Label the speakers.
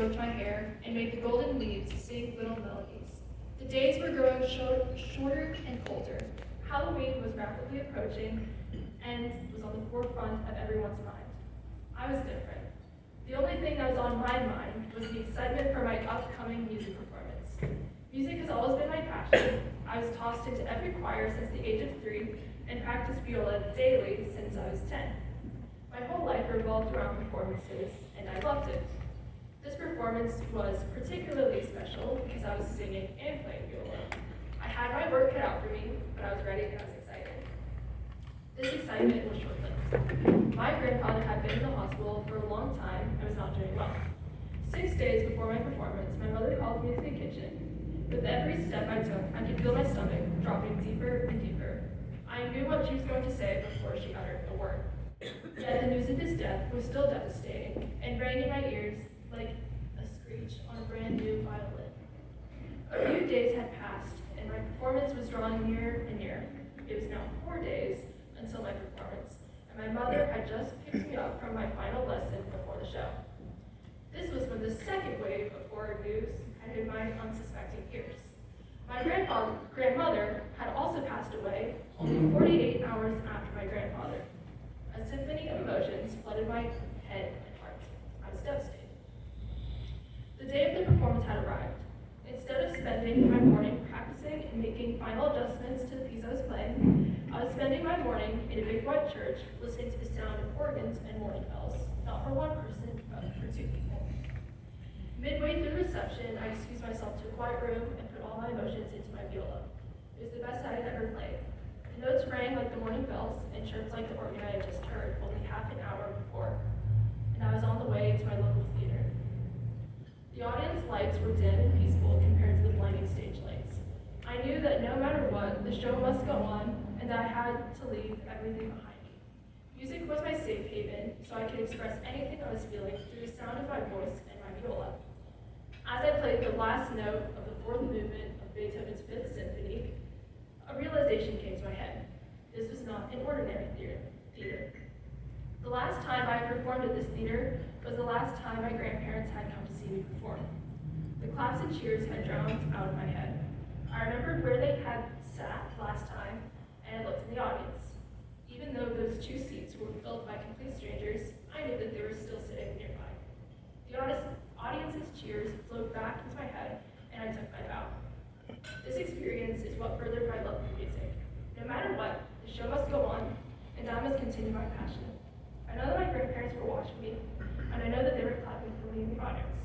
Speaker 1: stroked my hair and made the golden leaves sing little melodies. The days were growing shorter and colder. Halloween was rapidly approaching and was on the forefront of everyone's mind. I was different. The only thing that was on my mind was the excitement for my upcoming music performance. Music has always been my passion. I was tossed into every choir since the age of 3 and practiced viola daily since I was 10. My whole life revolved around performances, and I loved it. This performance was particularly special because I was singing and playing viola. I had my work cut out for me, but I was ready and I was excited. This excitement was short-lived. My grandfather had been in the hospital for a long time and was not doing well. 6 days before my performance, my mother called me to the kitchen. With every step I took, I could feel my stomach dropping deeper and deeper. I knew what she was going to say before she uttered a word. Yet the news of his death was still devastating and rang in my ears like a screech on a brand new violin. A few days had passed, and my performance was drawing nearer and nearer. It was now 4 days until my performance, and my mother had just picked me up from my final lesson before the show. This was when the second wave of horror news had hit my unsuspecting ears. My grandmother had also passed away only 48 hours after my grandfather. A symphony of emotions flooded my head and heart. I was devastated. The day of the performance had arrived. Instead of spending my morning practicing and making final adjustments to the piece I was playing, I was spending my morning in a big white church listening to the sound of organs and morning bells, not for one person, but for 2 people. Midway through the reception, I excused myself to a quiet room and put all my emotions into my viola. It was the best I had ever played. The notes rang like the morning bells and chirped like the organ I had just heard only half an hour before, and I was on the way to my local theater. The audience lights were dim and peaceful compared to the blinding stage lights. I knew that no matter what, the show must go on, and that I had to leave everything behind me. Music was my safe haven, so I could express anything I was feeling through the sound of my voice and my viola. As I played the last note of the 4th movement of Beethoven's 5th Symphony, a realization came to my head. This was not an ordinary theater. The last time I performed at this theater was the last time my grandparents had come to see me perform. The claps and cheers had drowned out of my head. I remembered where they had sat last time, and I looked in the audience. Even though those 2 seats were filled by complete strangers, I knew that they were still sitting nearby. The audience's cheers flowed back into my head, and I took my bow. This experience is what furthered my love for music. No matter what, the show must go on, and I must continue my passion. I know that my grandparents were watching me, and I know that they were clapping for me in the audience.